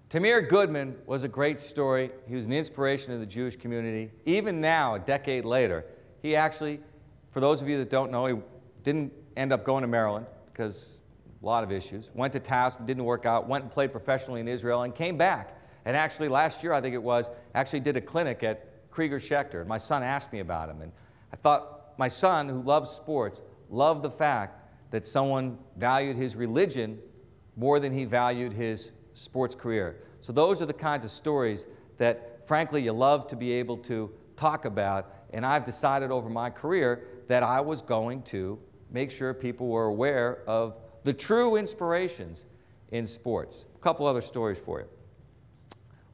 Tamir Goodman was a great story. He was an inspiration to the Jewish community. Even now, a decade later, he actually, for those of you that don't know, he didn't end up going to Maryland because a lot of issues. Went to Towson, didn't work out, went and played professionally in Israel and came back. And actually last year, I think it was, actually did a clinic at Krieger-Schechter. My son asked me about him. And I thought my son, who loves sports, loved the fact that someone valued his religion more than he valued his sports career. So those are the kinds of stories that, frankly, you love to be able to talk about. And I've decided over my career that I was going to make sure people were aware of the true inspirations in sports. A couple other stories for you.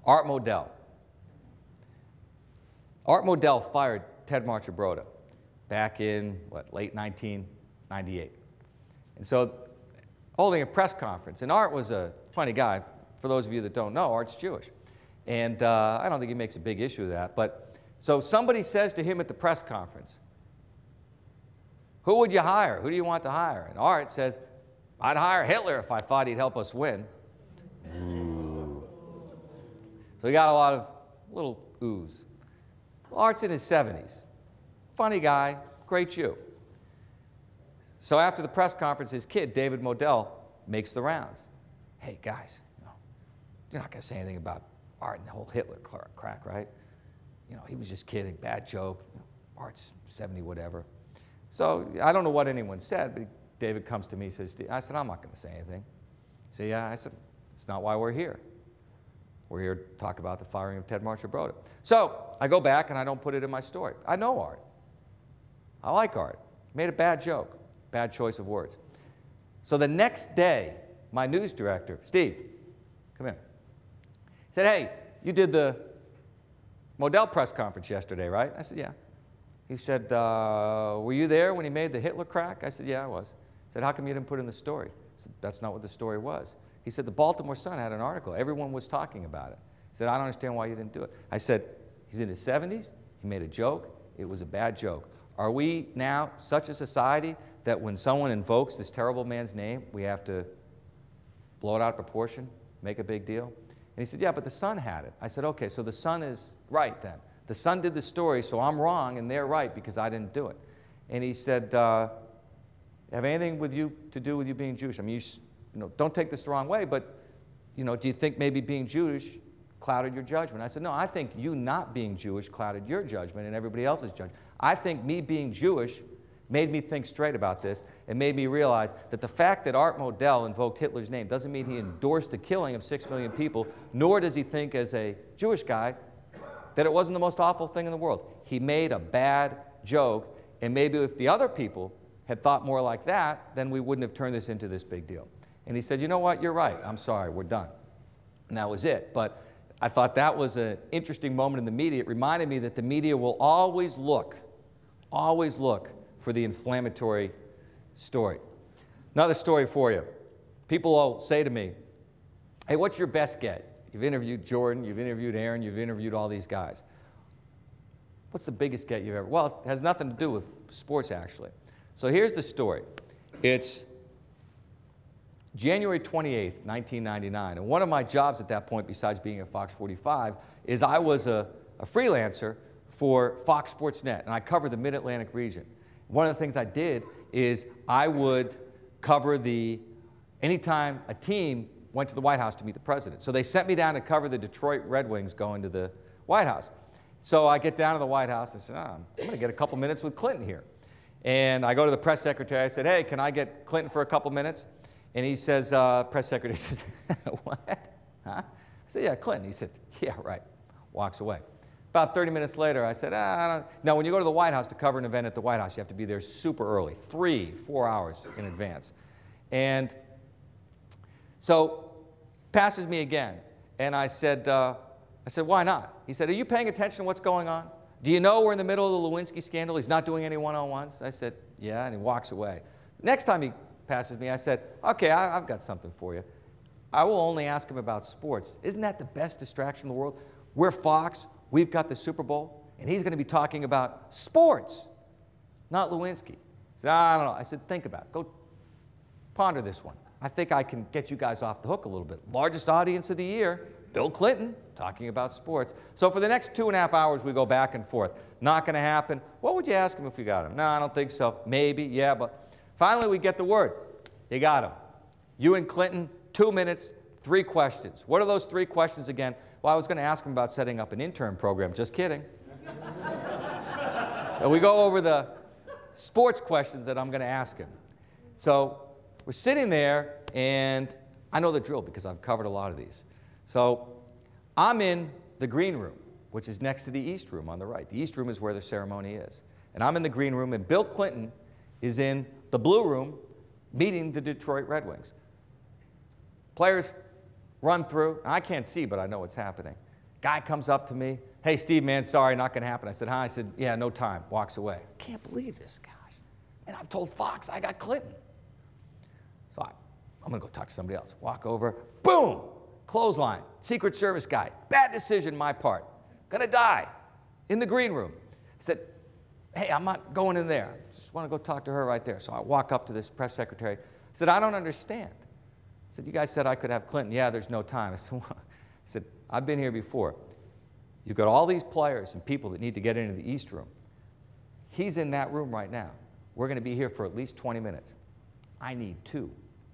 Art Modell. Art Modell fired Ted Marchibroda back in, late 1998. And so, holding a press conference, and Art was a funny guy. For those of you that don't know, Art's Jewish. And I don't think he makes a big issue of that. But so somebody says to him at the press conference, "Who would you hire? Who do you want to hire?" And Art says, "I'd hire Hitler if I thought he'd help us win." Ooh. So he got a lot of little oohs. Well, Art's in his 70s. Funny guy, great Jew. So after the press conference, his kid, David Modell, makes the rounds. "Hey, guys, you're not going to say anything about Art and the whole Hitler crack, right? He was just kidding, bad joke. Art's 70 whatever." So I don't know what anyone said, but David comes to me and says, I said, "I'm not going to say anything." He said, "Yeah." I said, "It's not why we're here. We're here to talk about the firing of Ted Marchibroda." So I go back and I don't put it in my story. I know Art. I like Art. Made a bad joke, bad choice of words. So the next day, my news director, Steve, come in. He said, "Hey, you did the Modell press conference yesterday, right?" I said, "Yeah." He said, "Were you there when he made the Hitler crack?" I said, "Yeah, I was." He said, "How come you didn't put it in the story?" I said, "That's not what the story was." He said, "The Baltimore Sun had an article. Everyone was talking about it." He said, "I don't understand why you didn't do it." I said, "He's in his 70s. He made a joke. It was a bad joke. Are we now such a society that when someone invokes this terrible man's name, we have to blow it out of proportion, make a big deal?" And he said, "Yeah, but the Sun had it." I said, "Okay, so the Sun is right then. The Sun did the story, so I'm wrong and they're right because I didn't do it." And he said, "Have anything to do with you being Jewish? I mean, don't take this the wrong way, but do you think maybe being Jewish clouded your judgment?" I said, "No, I think you not being Jewish clouded your judgment and everybody else's judgment. I think me being Jewish made me think straight about this and made me realize that the fact that Art Modell invoked Hitler's name doesn't mean he endorsed the killing of 6 million people, nor does he think as a Jewish guy that it wasn't the most awful thing in the world. He made a bad joke, and maybe if the other people had thought more like that, then we wouldn't have turned this into this big deal." And he said, "You know what, you're right. I'm sorry, we're done." And that was it. But I thought that was an interesting moment in the media. It reminded me that the media will always look for the inflammatory story. Another story for you. People will say to me, "Hey, what's your best get? You've interviewed Jordan, you've interviewed Aaron, you've interviewed all these guys. What's the biggest get you've ever?" Well, it has nothing to do with sports, actually. So here's the story. It's January 28th, 1999. And one of my jobs at that point, besides being at Fox 45, is I was a freelancer for Fox Sports Net, and I covered the Mid-Atlantic region. One of the things I did is I would cover anytime a team went to the White House to meet the president. So they sent me down to cover the Detroit Red Wings going to the White House. So I get down to the White House and say, "I'm going to get a couple minutes with Clinton here." And I go to the press secretary. I said, "Hey, can I get Clinton for a couple minutes?" And he says, press secretary says, "What? Huh?" I said, "Yeah, Clinton." He said, "Yeah, right." Walks away. About 30 minutes later, I said, I don't. Now, when you go to the White House to cover an event at the White House, you have to be there super early, 3-4 hours in advance. And so passes me again. And I said, "Why not?" He said, "Are you paying attention to what's going on? Do you know we're in the middle of the Lewinsky scandal? He's not doing any one-on-ones." I said, "Yeah," and he walks away. Next time he passes me, I said, "Okay, I've got something for you. I will only ask him about sports. Isn't that the best distraction in the world? We're Fox, we've got the Super Bowl, and he's going to be talking about sports, not Lewinsky." He said, "I don't know." I said, "Think about it. Go ponder this one. I think I can get you guys off the hook a little bit. Largest audience of the year, Bill Clinton talking about sports. So for the next 2.5 hours, we go back and forth. Not going to happen. What would you ask him if you got him? No, I don't think so. Maybe, yeah, but finally we get the word. You got him. You and Clinton, 2 minutes, 3 questions. What are those 3 questions again? Well, I was going to ask him about setting up an intern program. Just kidding. So we go over the sports questions that I'm going to ask him. So we're sitting there, and I know the drill because I've covered a lot of these. So I'm in the green room, which is next to the East room on the right. The East room is where the ceremony is. And I'm in the green room, and Bill Clinton is in the blue room meeting the Detroit Red Wings. Players run through. I can't see, but I know what's happening. Guy comes up to me. Hey, Steve, man, sorry, not going to happen. I said, hi. I said, yeah, no time. Walks away. Can't believe this, gosh. And I've told Fox I got Clinton. So I'm going to go talk to somebody else. Walk over. Boom! Clothesline. Secret Service guy. Bad decision, my part. Gonna die. In the green room. I said, hey, I'm not going in there. Just want to go talk to her right there. So I walk up to this press secretary. I said, I don't understand. I said, you guys said I could have Clinton. Yeah, there's no time. I said, I've been here before. You've got all these players and people that need to get into the East room. He's in that room right now. We're going to be here for at least 20 minutes. I need 2.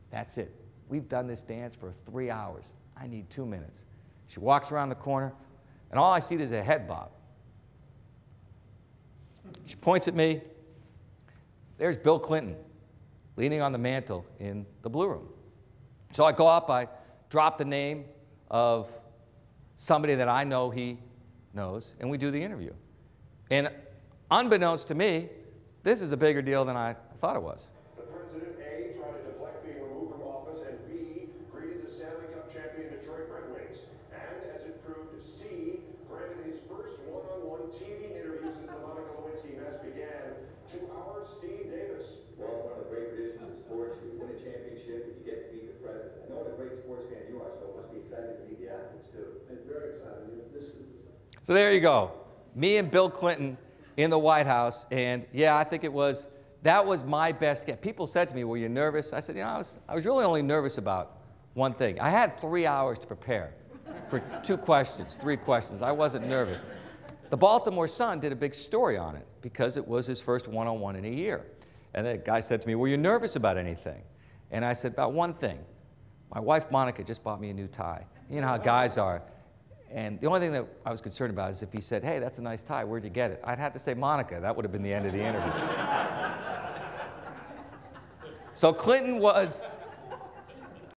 That's it. We've done this dance for 3 hours. I need 2 minutes. She walks around the corner, and all I see is a head bob. She points at me. There's Bill Clinton leaning on the mantle in the blue room. So I go up, I drop the name of somebody that I know he knows, and we do the interview. And unbeknownst to me, this is a bigger deal than I thought it was. The president, A, tried to deflect being removed from office, and B, greeted the Stanley Cup champion Detroit Red Wings. And as it proved, C, granted his first one-on-one TV interview since the Monica Lewinsky mess began. 2 hours, Steve Davis. Well, it's one of the great traditions in sports. You win a championship and you get to meet the president. I know what a great sports fan you are, so it must be exciting to meet the athletes, too. It's very exciting. So there you go. Me and Bill Clinton in the White House, and yeah, I think that was my best guess. People said to me, were you nervous? I said, you know, I was really only nervous about one thing. I had 3 hours to prepare for 2 questions, 3 questions. I wasn't nervous. The Baltimore Sun did a big story on it because it was his first one-on-one in a year. And the guy said to me, were you nervous about anything? And I said, about one thing. My wife, Monica, just bought me a new tie. You know how guys are. And the only thing that I was concerned about is if he said, hey, that's a nice tie, where'd you get it? I'd have to say Monica. That would have been the end of the interview. So Clinton was